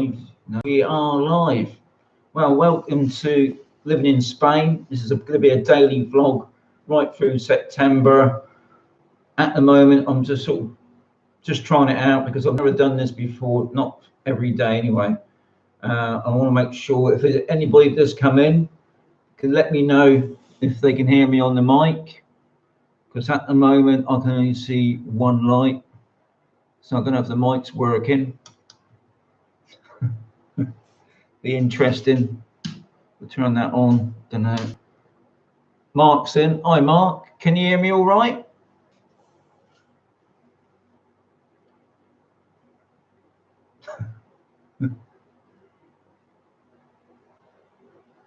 live? No, we are live. Well, welcome to Living in Spain. This is going to be a daily vlog right through September. At the moment, I'm just just trying it out because I've never done this before, not every day anyway. I want to make sure if anybody does come in, can let me know if they can hear me on the mic, because at the moment I can only see one light, so I don't know if the mic's working. Be interesting. We'll turn that on. Don't know. Mark's in. Hi, Mark. Can you hear me all right?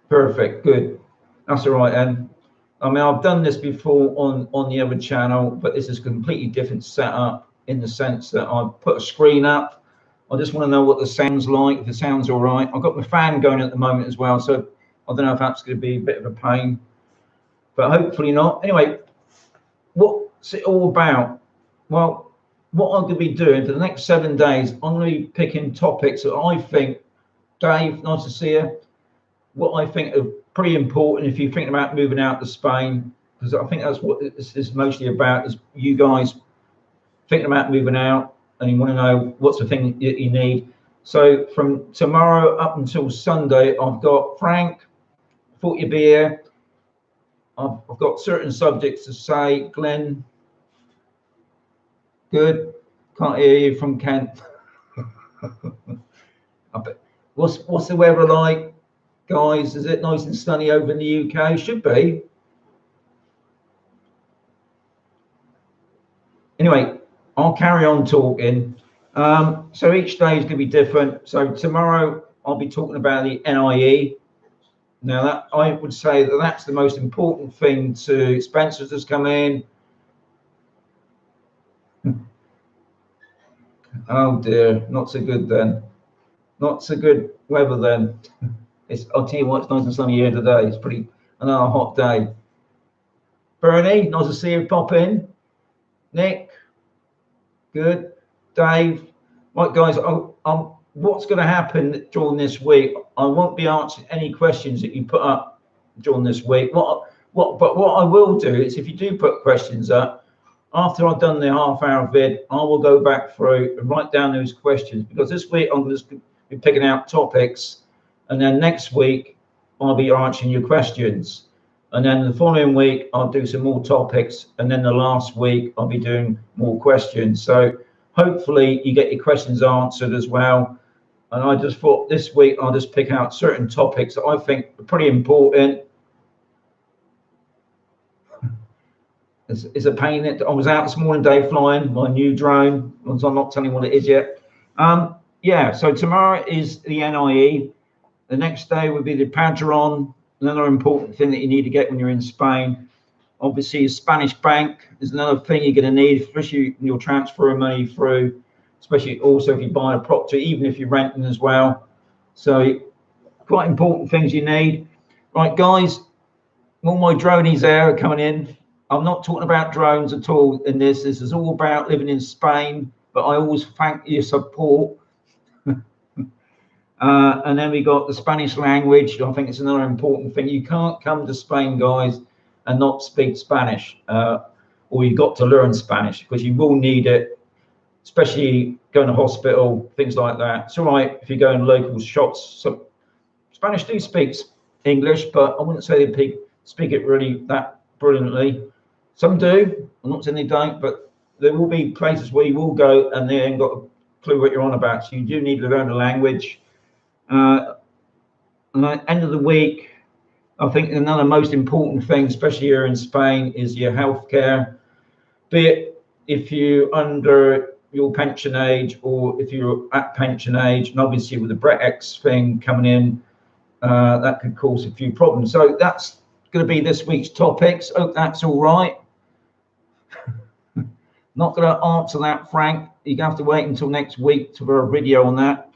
Perfect. Good. That's all right then. I mean, I've done this before on the other channel, but this is a completely different setup in the sense that I've put a screen up. I just want to know what the sound's like, if the sound's all right. I've got my fan going at the moment as well, so I don't know if that's going to be a bit of a pain, but hopefully not. Anyway, what's it all about? Well, what I'm going to be doing for the next 7 days, I'm going to be picking topics that I think, Dave, nice to see you, what I think are pretty important if you're thinking about moving out to Spain, because I think that's what this is mostly about, is you guys thinking about moving out and you want to know what's the thing that you need. So from tomorrow up until Sunday, I've got Frank, thought you'd be here. I've got certain subjects to say. Glenn, good. Can't hear you from Kent. What's the weather like, guys? Is it nice and sunny over in the UK? Should be. Anyway, I'll carry on talking. So each day is going to be different. So tomorrow I'll be talking about the NIE. Now that I would say that that's the most important thing to Spencer's just come in. Oh dear, not so good then. Not so good weather then. I'll tell you what, it's nice and sunny here today. It's pretty another hot day. Bernie, nice to see you pop in. Nick, good. Dave, right guys, what's going to happen during this week? I won't be answering any questions that you put up during this week. But what I will do is, if you do put questions up, after I've done the half-hour vid, I will go back through and write down those questions, because this week I'm going to be picking out topics, and then next week I'll be answering your questions, and then the following week I'll do some more topics, and then the last week I'll be doing more questions. So hopefully you get your questions answered as well. And I just thought this week I'll just pick out certain topics that I think are pretty important. It's a pain that I was out this morning, Dave, flying my new drone. I'm not telling you what it is yet. Yeah, so tomorrow is the NIE. The next day will be the Padron, another important thing that you need to get when you're in Spain. Obviously, a Spanish bank is another thing you're going to need, especially when you're transferring money through, especially also if you buy a property, even if you're renting as well. So quite important things you need. Right, guys, all my dronies there are coming in. I'm not talking about drones at all in this. This is all about living in Spain, but I always thank your support. And then we got the Spanish language. I think it's another important thing. You can't come to Spain, guys, and not speak Spanish, or you've got to learn Spanish, because you will need it, especially going to hospital, things like that. It's all right if you go in local shops. So Spanish do speak English, but I wouldn't say they speak it really that brilliantly. Some do. I'm not saying they don't, but there will be places where you will go and they ain't got a clue what you're on about. So you do need to learn the language. And at the end of the week, I think another most important thing, especially here in Spain, is your healthcare. Be it if you're under your pension age or if you're at pension age, and obviously with the Brexit thing coming in, that could cause a few problems. So that's going to be this week's topics. Hope that's all right. Not going to answer that, Frank. You're going to have to wait until next week for a video on that.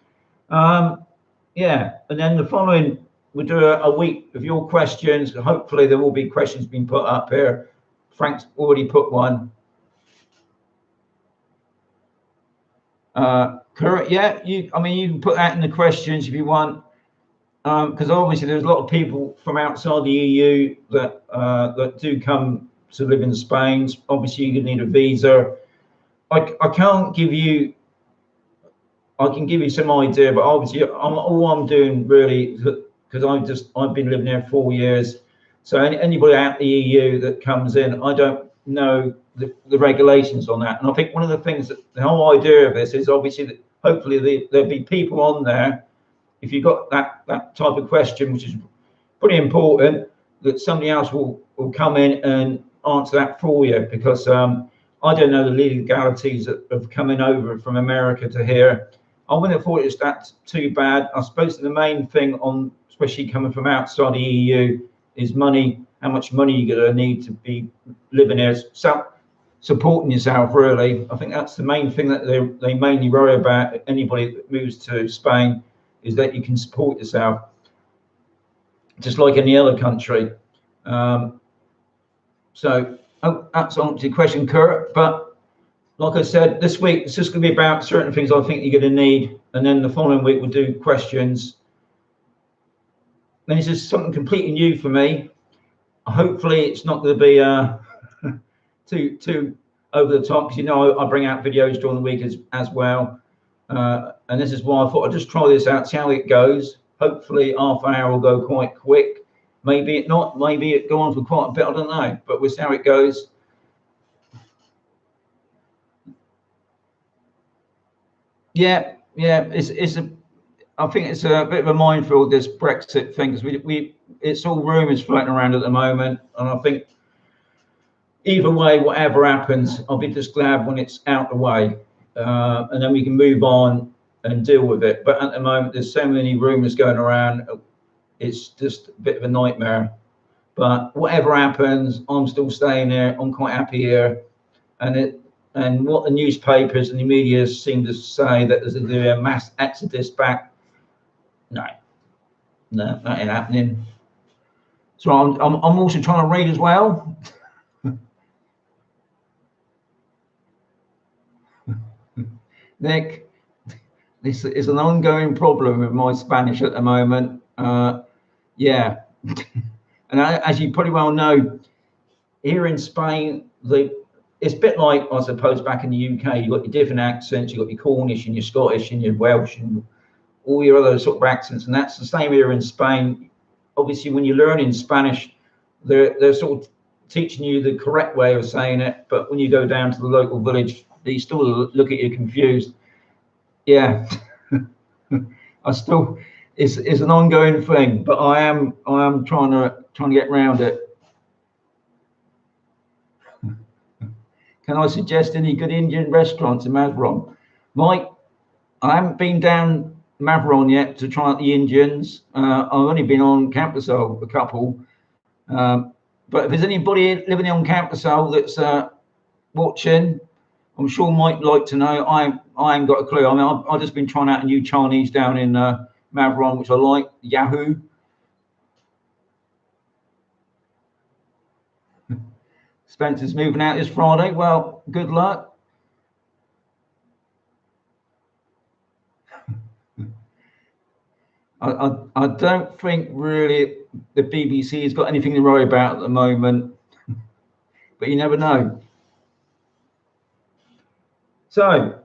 Yeah, and then the following, we'll do a week of your questions. Hopefully there will be questions being put up here. Frank's already put one. Correct. Yeah, I mean, you can put that in the questions if you want, because obviously there's a lot of people from outside the EU that do come to live in Spain. Obviously, you need a visa. I can't give you. I can give you some idea, but obviously, all I'm doing really, because I've been living there 4 years. So anybody out the EU that comes in, I don't know the regulations on that. And I think one of the things that the whole idea of this is obviously that hopefully there'll be people on there. If you've got that type of question, which is pretty important, that somebody else will come in and answer that for you, because I don't know the legalities of coming over from America to here. I wouldn't have thought it's that too bad. I suppose the main thing on, especially coming from outside the EU, is money. How much money you're going to need to be living here, supporting yourself. Really, I think that's the main thing that they mainly worry about. Anybody that moves to Spain is that you can support yourself, just like any other country. So that's answered your question, Kurt. But like I said, this week it's just going to be about certain things I think you're going to need, and then the following week we'll do questions. Then it's just something completely new for me. Hopefully it's not going to be too over the top, because you know I bring out videos during the week as well, and this is why I thought I'd just try this out, see how it goes. Hopefully half an hour will go quite quick. Maybe it not. Maybe it go on for quite a bit. I don't know, but we'll see how it goes. Yeah, I think it's a bit of a minefield, this Brexit thing, because it's all rumours floating around at the moment, and I think either way, whatever happens, I'll be just glad when it's out the way, and then we can move on and deal with it. But at the moment, there's so many rumours going around, it's just a bit of a nightmare. But whatever happens, I'm still staying there. I'm quite happy here, and what the newspapers and the media seem to say, that there's a mass exodus back. No, that ain't happening. So I'm also trying to read as well. Nick, this is an ongoing problem with my Spanish at the moment. Yeah, and as you pretty well know, here in Spain, it's a bit like, I suppose, back in the UK. You've got your different accents. You've got your Cornish and your Scottish and your Welsh and all your other sort of accents, and that's the same here in Spain. Obviously, when you're learning Spanish, they're sort of teaching you the correct way of saying it, but when you go down to the local village, they still look at you confused. Yeah, it's an ongoing thing, but I am trying to get around it. Can I suggest any good Indian restaurants in Mazaron? Mike, I haven't been down Mazaron yet to try out the Indians. I've only been on Campersol, a couple. But if there's anybody living on Campersol that's watching, I'm sure Mike would like to know. I ain't got a clue. I mean, I've just been trying out a new Chinese down in Mazaron, which I like, Yahoo. Spencer's moving out this Friday. Well, good luck. I don't think really the BBC has got anything to worry about at the moment, but you never know. So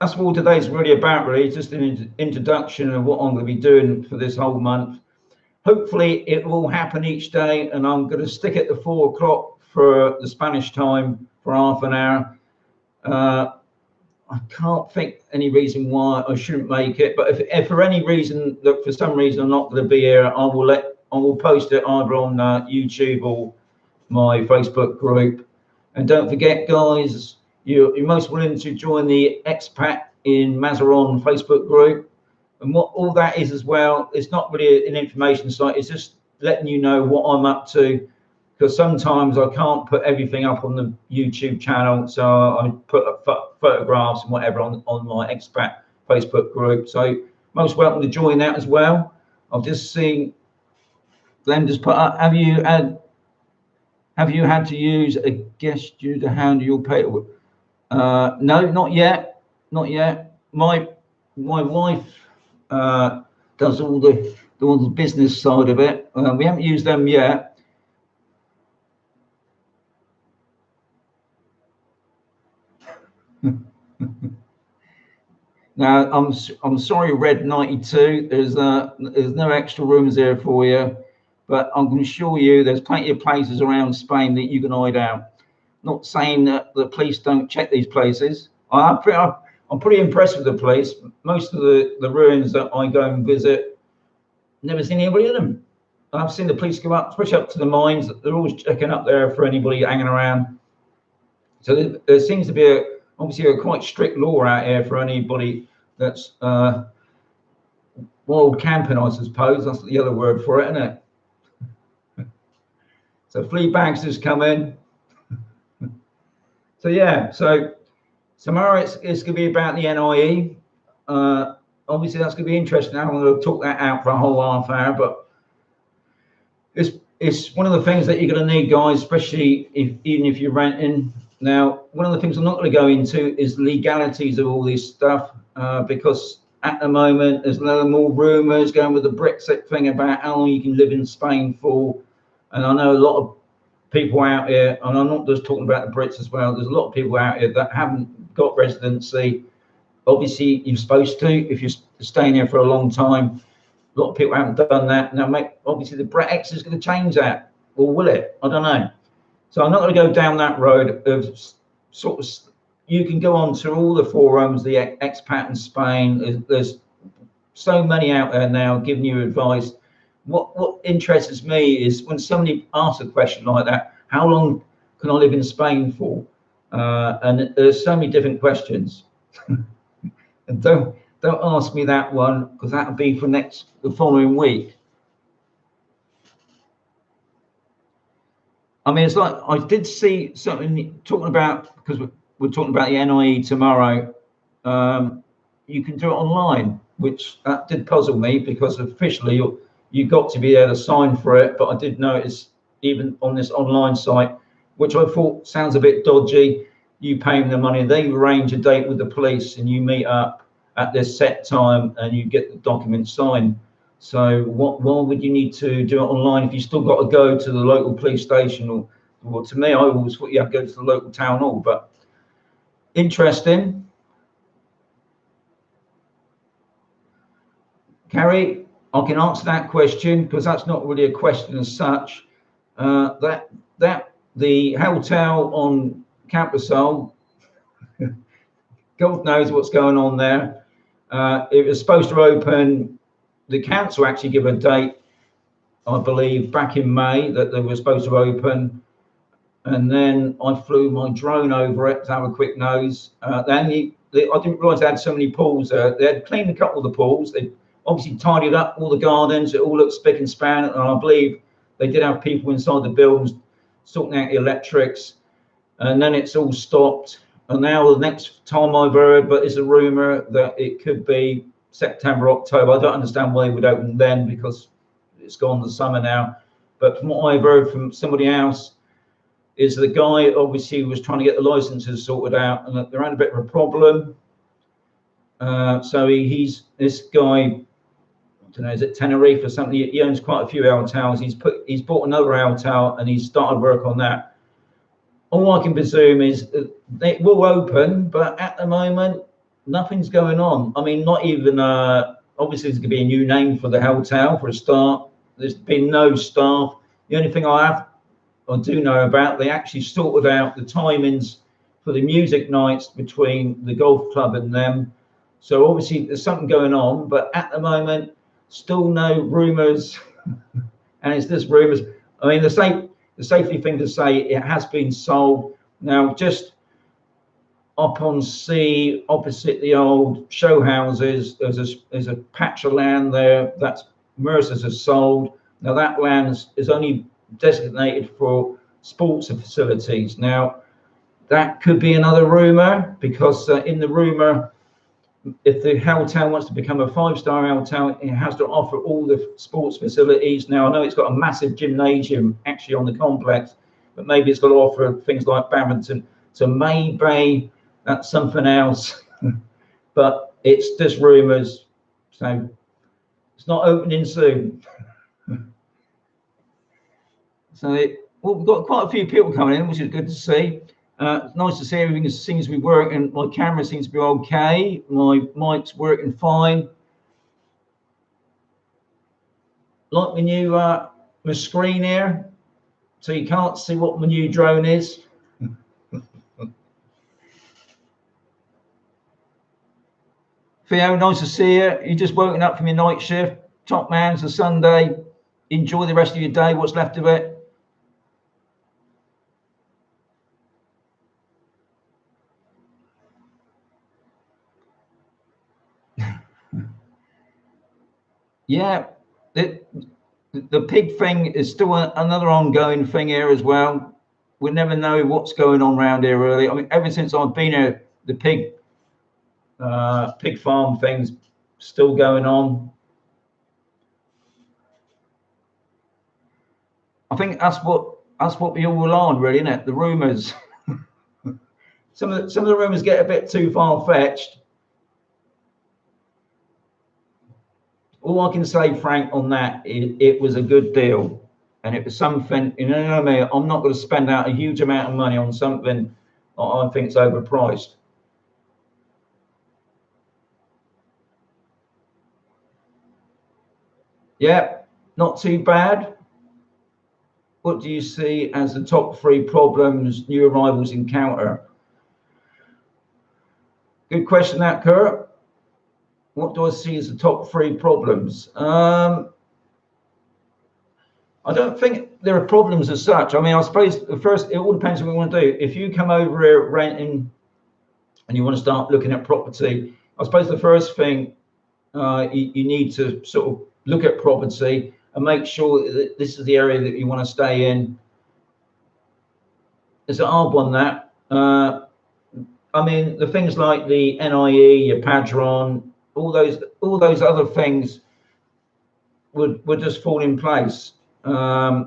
that's what today's really about, really. It's just an introduction of what I'm going to be doing for this whole month. Hopefully it will happen each day, and I'm going to stick at the 4 o'clock for the Spanish time for half an hour. I can't think any reason why I shouldn't make it, but if for any reason that for some reason I'm not going to be here, I will post it either on YouTube or my Facebook group. And don't forget, guys, you're most willing to join the Expat in Mazaron Facebook group. And what all that is as well, it's not really an information site, it's just letting you know what I'm up to, because sometimes I can't put everything up on the YouTube channel, so I put photographs and whatever on my Expat Facebook group. So most welcome to join that as well. I've just seen Glenn just put up, have you had to use a guest due to handle your paperwork? No, not yet, not yet. My wife does all the business side of it. We haven't used them yet. Now, I'm sorry, Red 92. There's no extra rooms there for you, but I'm going to assure you there's plenty of places around Spain that you can hide out. Not saying that the police don't check these places. I'm pretty impressed with the police. Most of the ruins that I go and visit, never seen anybody in them. I've seen the police go up, especially up to the mines. They're always checking up there for anybody hanging around. So there seems to be obviously a quite strict law out here for anybody that's wild camping, I suppose. That's the other word for it, isn't it? So flea bags come in. So yeah, so tomorrow it's going to be about the NIE. Obviously that's going to be interesting. I'm going to talk that out for a whole half hour, but it's one of the things that you're going to need, guys, especially even if you're renting. Now, one of the things I'm not going to go into is the legalities of all this stuff, because at the moment there's a lot more rumours going with the Brexit thing about how long you can live in Spain for. And I know a lot of people out here, and I'm not just talking about the Brits as well, there's a lot of people out here that haven't got residency. Obviously, you're supposed to if you're staying here for a long time. A lot of people haven't done that. Now, obviously, the Brexit is going to change that. Or will it? I don't know. So I'm not going to go down that road of sort of, you can go on to all the forums, the Expat in Spain. There's so many out there now giving you advice. What interests me is when somebody asks a question like that, how long can I live in Spain for? And there's so many different questions. And don't ask me that one, because that'll be for the following week. I mean, it's like I did see something talking about, because we're talking about the NIE tomorrow. You can do it online, which that did puzzle me, because officially you got to be able to sign for it. But I did notice even on this online site, which I thought sounds a bit dodgy, you pay them the money, they arrange a date with the police, and you meet up at this set time and you get the document signed. So why would you need to do it online if you still got to go to the local police station? Or to me, I always thought you have to go to the local town hall. But interesting. Carrie, I can answer that question, because that's not really a question as such. The hotel on Camposol, God knows what's going on there. It was supposed to open, the council actually give a date, I believe, back in May, that they were supposed to open. And then I flew my drone over it to have a quick nose. I didn't realise they had so many pools there. They had cleaned a couple of the pools. They obviously tidied up all the gardens. It all looked spick and span. And I believe they did have people inside the buildings sorting out the electrics. And then it's all stopped. And now the next time I've heard, but it's a rumour that it could be September, October. I don't understand why they would open then, because it's gone the summer now. But from what I've heard from somebody else, is the guy obviously was trying to get the licenses sorted out, and they're having a bit of a problem. So he's this guy, I don't know, is it Tenerife or something? He owns quite a few hotels. He's bought another hotel and he's started work on that. All I can presume is it will open, but at the moment nothing's going on. I mean, not even obviously there's going to be a new name for the hotel for a start. There's been no staff. The only thing I do know about, they actually sorted out the timings for the music nights between the golf club and them. So obviously there's something going on, but at the moment, still no rumours. And it's just rumours. I mean, the safety thing to say, it has been sold. Now, just up on sea, opposite the old show houses, there's a patch of land there that's Mercer's has sold. Now that land is only designated for sports facilities. Now that could be another rumor, because in the rumor, if the hotel wants to become a 5-star hotel, it has to offer all the sports facilities. Now I know it's got a massive gymnasium actually on the complex, but maybe it's got to offer things like badminton. So maybe that's something else. But it's just rumours, so it's not opening soon. So well, we've got quite a few people coming in, which is good to see. It's nice to see everything seems to be working. My camera seems to be okay. My mic's working fine. Like my new my screen here, so you can't see what my new drone is. Theo, nice to see you. You just woken up from your night shift. Top man, it's a Sunday. Enjoy the rest of your day, what's left of it. Yeah, the pig thing is still another ongoing thing here as well. We never know what's going on around here, really. I mean, ever since I've been here, the pig farm thing's still going on. I think that's what we all rely on, really, isn't it? The rumours. some of the rumours get a bit too far fetched. All I can say, Frank, on that is it was a good deal, and it was something. You know what I mean? I'm not going to spend out a huge amount of money on something I think it's overpriced. Yeah, not too bad. What do you see as the top 3 problems new arrivals encounter? Good question, that, Kurt. What do I see as the top 3 problems? I don't think there are problems as such. I mean, I suppose the first, it all depends on what you want to do. If you come over here renting and you want to start looking at property, I suppose the first thing you need to sort of look at property and make sure that this is the area that you want to stay in. It's a hard one, that. I mean, the things like the NIE, your Padron, all those other things would just fall in place. I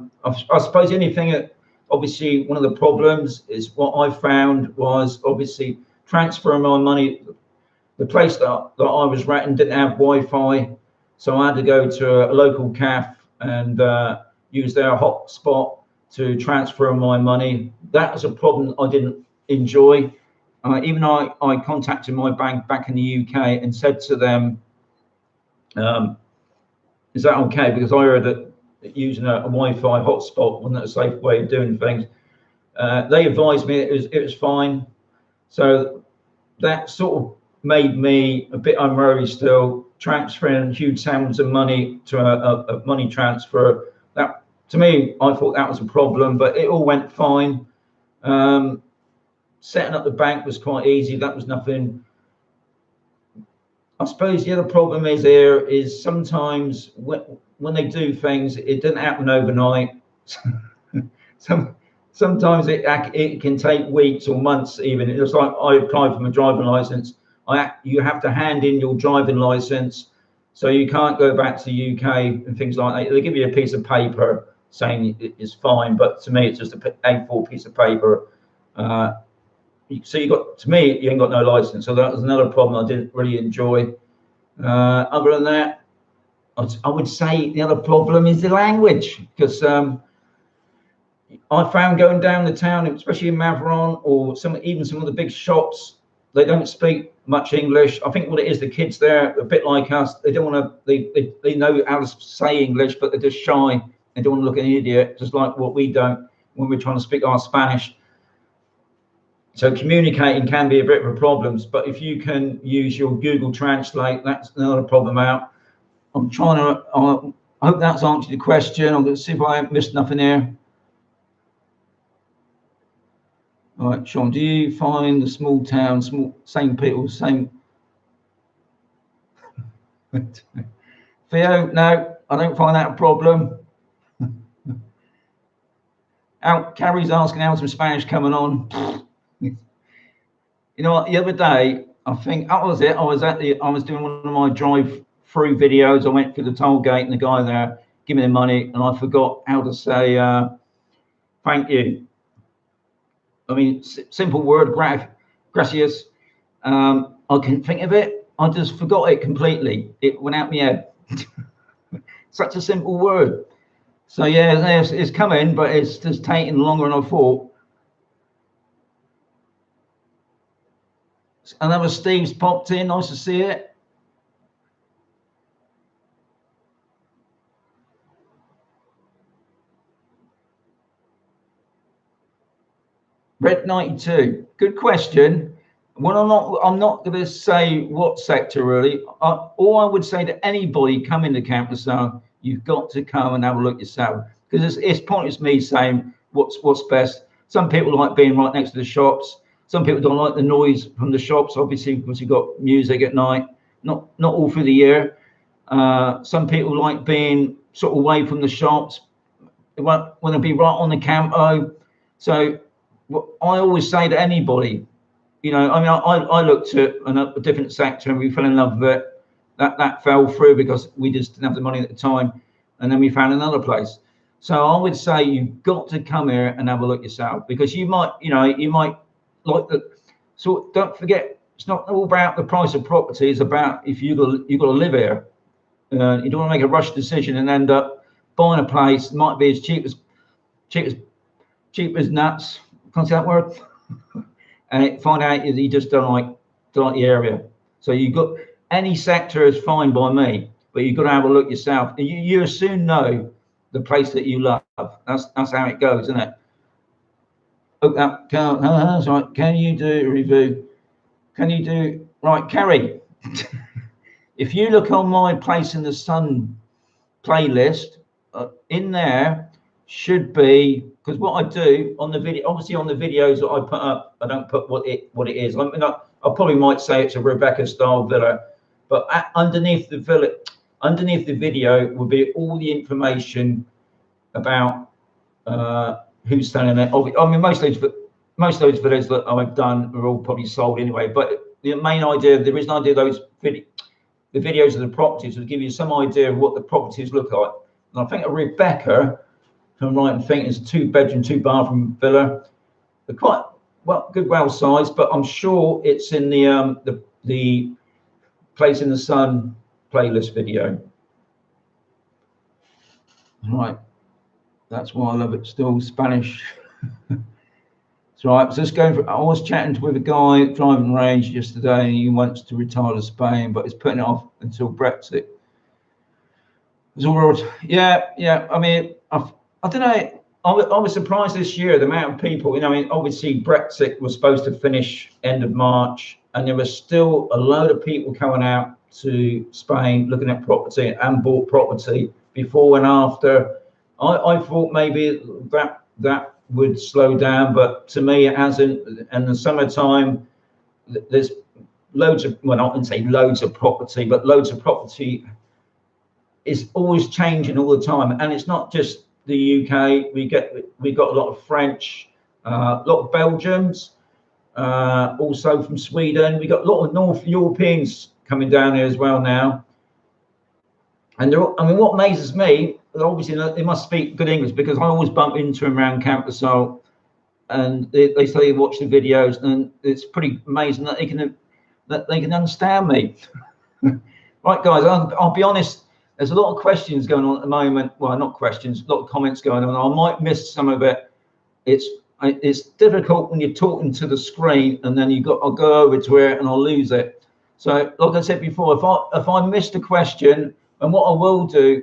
suppose anything, obviously, one of the problems is what I found was obviously transferring my money. The place that I was renting didn't have Wi-Fi, so I had to go to a local cafe and use their hotspot to transfer my money. That was a problem I didn't enjoy. Even I contacted my bank back in the UK and said to them, is that okay? Because I heard that using a Wi-Fi hotspot wasn't a safe way of doing things. They advised me it was fine. So that sort of made me a bit unwary still, transferring huge sums of money to a money transfer. That, to me, I thought that was a problem, but it all went fine. Setting up the bank was quite easy. That was nothing. I suppose the other problem is here is sometimes when they do things, it doesn't happen overnight. Sometimes it can take weeks or months even. It's like I applied for my driving license. You have to hand in your driving license, so you can't go back to the UK and things like that. They give you a piece of paper saying it's fine, but to me it's just a A4 piece of paper. So to me, you ain't got no license. So that was another problem I didn't really enjoy. Other than that, I would say the other problem is the language, because I found going down the town, especially in Mavron or even some of the big shops, they don't speak much English. I think what it is, the kids there, a bit like us, they don't want to. They know how to say English, but they're just shy. They don't want to look like an idiot, just like what we don't when we're trying to speak our Spanish. So communicating can be a bit of a problem, but if you can use your Google Translate, that's another problem out. I'm trying to, I hope that's answered your question. I'm going to see if I haven't missed nothing here. All right, Sean, do you find the small town, same people, same? Theo, no, I don't find that a problem. Carrie's asking how's some Spanish coming on. You know what? The other day, I think that was it. I was doing one of my drive-through videos. I went through the toll gate, and the guy there gave me the money, and I forgot how to say thank you. I mean, simple word, Gracias. I couldn't think of it. I just forgot it completely. It went out my head. Such a simple word. So yeah, it's coming, but it's just taking longer than I thought. Another Steve's popped in. Nice to see it. Red 92. Good question. Well, I'm not going to say what sector really. All I would say to anybody coming to Camper Zone, you've got to come and have a look yourself, because it's pointless me saying what's best. Some people like being right next to the shops. Some people don't like the noise from the shops, obviously, because you've got music at night. Not all through the year. Some people like being sort of away from the shops. They want to be right on the campo. So what I always say to anybody, you know, I mean, I looked at a different sector and we fell in love with it. That fell through because we just didn't have the money at the time, and then we found another place. So I would say you've got to come here and have a look yourself, because you might like the. So don't forget, it's not all about the price of property. It's about if you got to live here. You don't want to make a rush decision and end up buying a place. It might be as cheap as nuts. Can't say that word. And find out you just don't like the area. So you've got, any sector is fine by me, but you've got to have a look yourself. And you soon know the place that you love. That's how it goes, isn't it? Oh, that's right. Can you do a review? Can you do right, Kerry? If you look on my Place in the Sun playlist, in there should be, because what I do on the video, obviously on the videos that I put up, I don't put what it is. I mean, I probably might say it's a Rebecca style villa, but underneath the video will be all the information about who's selling it. I mean, most of those villas that I've done are all probably sold anyway. But the main idea, the reason I do the videos of the properties, will give you some idea of what the properties look like. And I think a Rebecca, if I'm right in thinking, it's a 2-bedroom, 2-bathroom villa. They're quite well sized, but I'm sure it's in the Place in the Sun playlist video. Right, that's why I love it. Still Spanish. That's right. So just going for. I was chatting with a guy driving range yesterday, and he wants to retire to Spain, but he's putting it off until Brexit. It's all right. Yeah. I mean, I don't know. I was surprised this year the amount of people. You know, I mean, obviously Brexit was supposed to finish end of March, and there was still a load of people coming out to Spain looking at property and bought property before and after. I thought maybe that would slow down, but to me it hasn't. And the summertime, there's loads of, well, I wouldn't say loads of property, but loads of property is always changing all the time. And it's not just the UK. We got a lot of French, a lot of Belgians, also from Sweden. We got a lot of North Europeans coming down here as well now. And I mean, what amazes me, obviously they must speak good English, because I always bump into them around Camp Assault, and they say they watch the videos, and it's pretty amazing that they can understand me. Right, guys, I'll be honest. There's a lot of questions going on at the moment. Well, not questions, a lot of comments going on. I might miss some of it. It's difficult when you're talking to the screen, and then I'll go over to it and I'll lose it. So, like I said before, if I missed a question, and what I will do,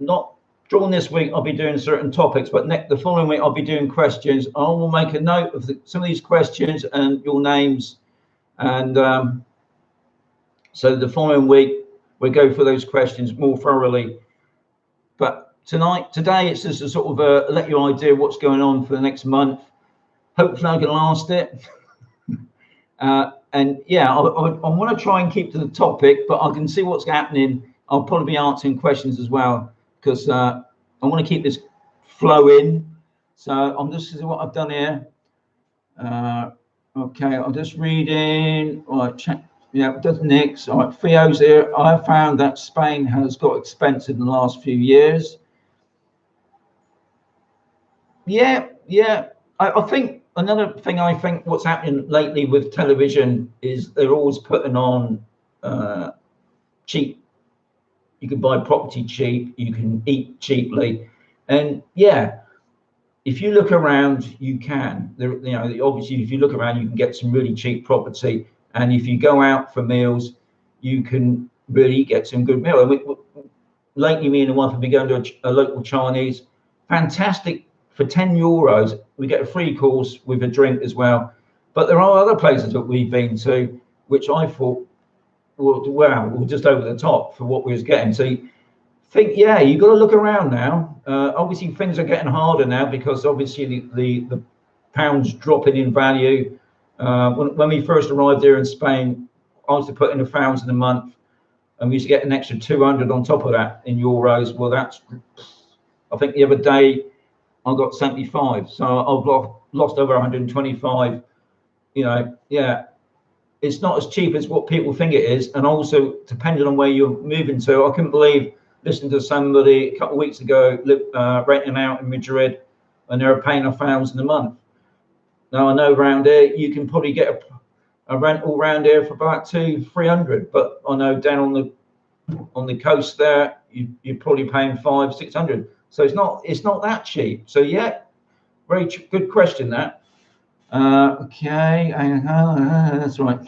not during this week, I'll be doing certain topics, but the following week I'll be doing questions. I will make a note of some of these questions and your names, and so the following week we go for those questions more thoroughly. But today it's just a sort of let you idea what's going on for the next month. Hopefully I can last it. And yeah, I want to try and keep to the topic, but I can see what's happening. I'll probably be answering questions as well, because I want to keep this flowing. So I'm just seeing what I've done here. Okay, I'm just reading. All right, check. Yeah, does Nick's. All right, Theo's here. I have found that Spain has got expensive in the last few years. Yeah. I think another thing I think what's happening lately with television is they're always putting on cheap. You can buy property cheap, you can eat cheaply, and yeah, if you look around, you can. There, you know, obviously, if you look around, you can get some really cheap property, and if you go out for meals, you can really get some good meal. Lately, me and the wife have been going to a local Chinese, fantastic for €10. We get a free course with a drink as well. But there are other places that we've been to, which I thought, well, wow, were just over the top for what we was getting. So you think, yeah, you've got to look around now. Obviously, things are getting harder now because obviously the pound's dropping in value. When we first arrived there in Spain, I used to put in £1,000 a month, and we used to get an extra 200 on top of that in euros. Well, that's, I think the other day I got 75, so I've lost over 125. You know, yeah, it's not as cheap as what people think it is, and also depending on where you're moving to. I couldn't believe listening to somebody a couple of weeks ago renting out in Madrid, and they're paying £1,000 a month. Now I know around here you can probably get a rental around here for about 200-300, but I know down on the coast there you're probably paying 500-600. So it's not that cheap. So yeah, very good question that. Okay, that's right.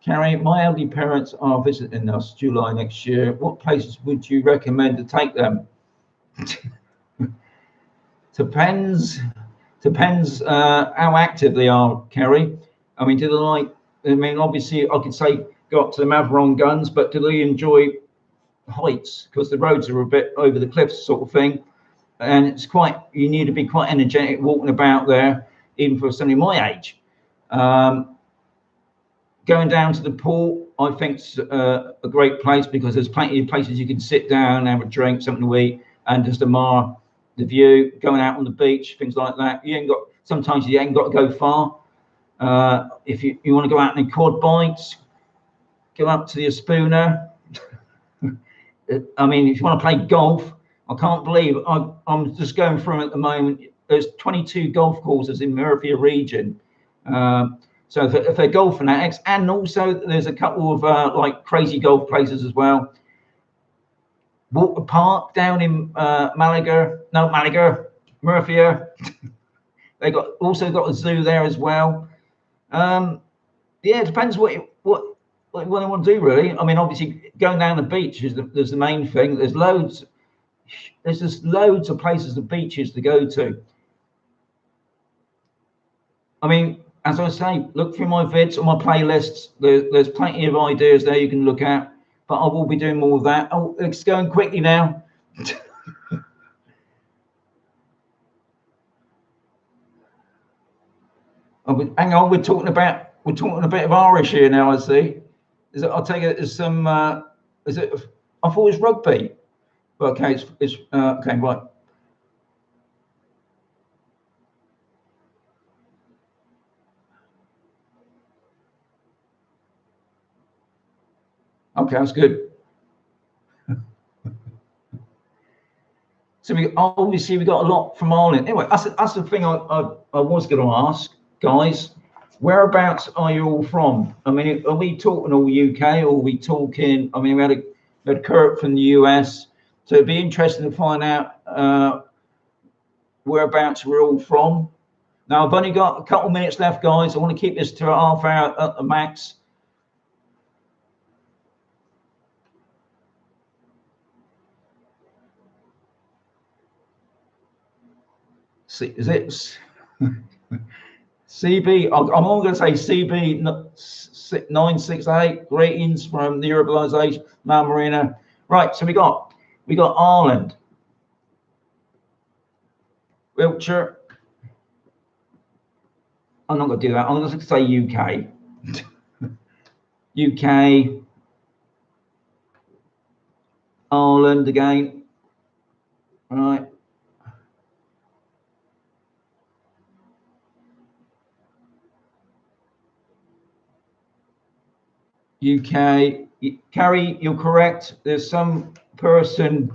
Carrie, my elderly parents are visiting us July next year. What places would you recommend to take them? Depends how active they are, Kerry. I mean, do they like? I mean, obviously, I could say go up to the Maveron Guns, but do they enjoy heights? Because the roads are a bit over the cliffs, sort of thing, and it's quite. You need to be quite energetic walking about there, even for somebody my age. Going down to the port, I think, is a great place because there's plenty of places you can sit down, have a drink, something to eat, and just admire the view. Going out on the beach, things like that. Sometimes you ain't got to go far. If you want to go out in quad bikes, go up to the Espuna. I mean, if you want to play golf, I can't believe I'm just going through at the moment. There's 22 golf courses in Murcia region. So if they're golf fanatics, and also there's a couple of like crazy golf places as well. Water Park down in Murcia. They also got a zoo there as well. Yeah, it depends what they want to do, really. I mean, obviously going down the beach is the main thing. There's just loads of places, the beaches to go to. I mean, as I say, look through my vids or my playlists. There's plenty of ideas there you can look at, but I will be doing more of that. Oh, it's going quickly now. Hang on, we're talking a bit of Irish here now. I see. I'll take it as some. Is it? I thought it was rugby. Okay, it's okay, right. Okay, that's good. So we got a lot from Ireland. Anyway, that's the thing I was going to ask, guys. Whereabouts are you all from? I mean, are we talking all UK, or are we talking? I mean, we had Kurt from the US, so it'd be interesting to find out whereabouts we're all from. Now, I've only got a couple of minutes left, guys. I want to keep this to a half hour at the max. See, is it CB? I'm all going to say CB 968. Greetings from the urbanization, Mount Marina. Right, so we got Ireland, Wiltshire. I'm not going to do that. I'm going to say UK. UK, Ireland again. Right. UK, Carrie, you're correct. There's some person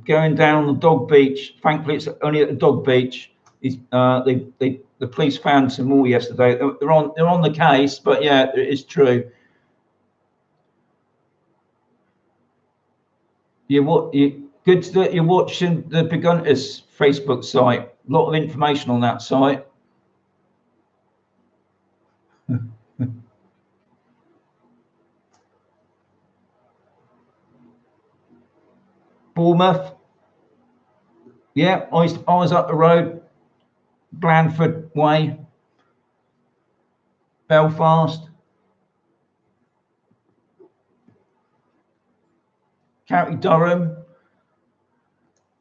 going down the dog beach. Thankfully, it's only at the dog beach. They the police found some more yesterday. They're on the case, but yeah, it is true. Good that you're watching the Beguntis Facebook site. A lot of information on that site. Bournemouth. Yeah, I was up the road, Blandford Way, Belfast, County Durham.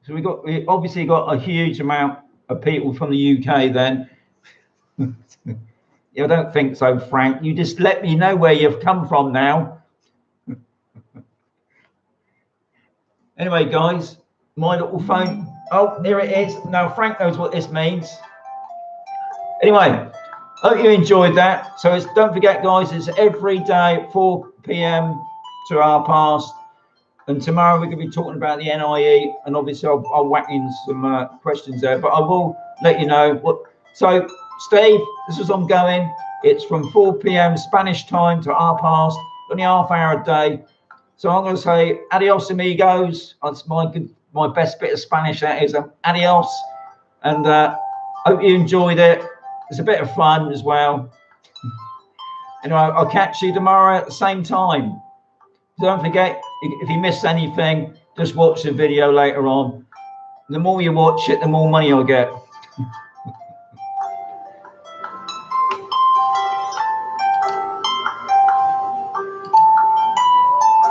So we obviously got a huge amount of people from the UK then. I don't think so, Frank. You just let me know where you've come from now. Anyway, guys, my little phone. Oh, here it is. Now, Frank knows what this means. Anyway, hope you enjoyed that. So don't forget, guys, it's every day at 4 p.m. to 1:30. And tomorrow we're going to be talking about the NIE. And obviously, I'll whack in some questions there. But I will let you know what. So, Steve, this is ongoing. It's from 4 p.m. Spanish time to 1:30. Only half hour a day. So I'm going to say adios, amigos. That's my best bit of Spanish. That is adios. And hope you enjoyed it. It's a bit of fun as well. Anyway, I'll catch you tomorrow at the same time. So don't forget, if you missed anything, just watch the video later on. The more you watch it, the more money I'll get.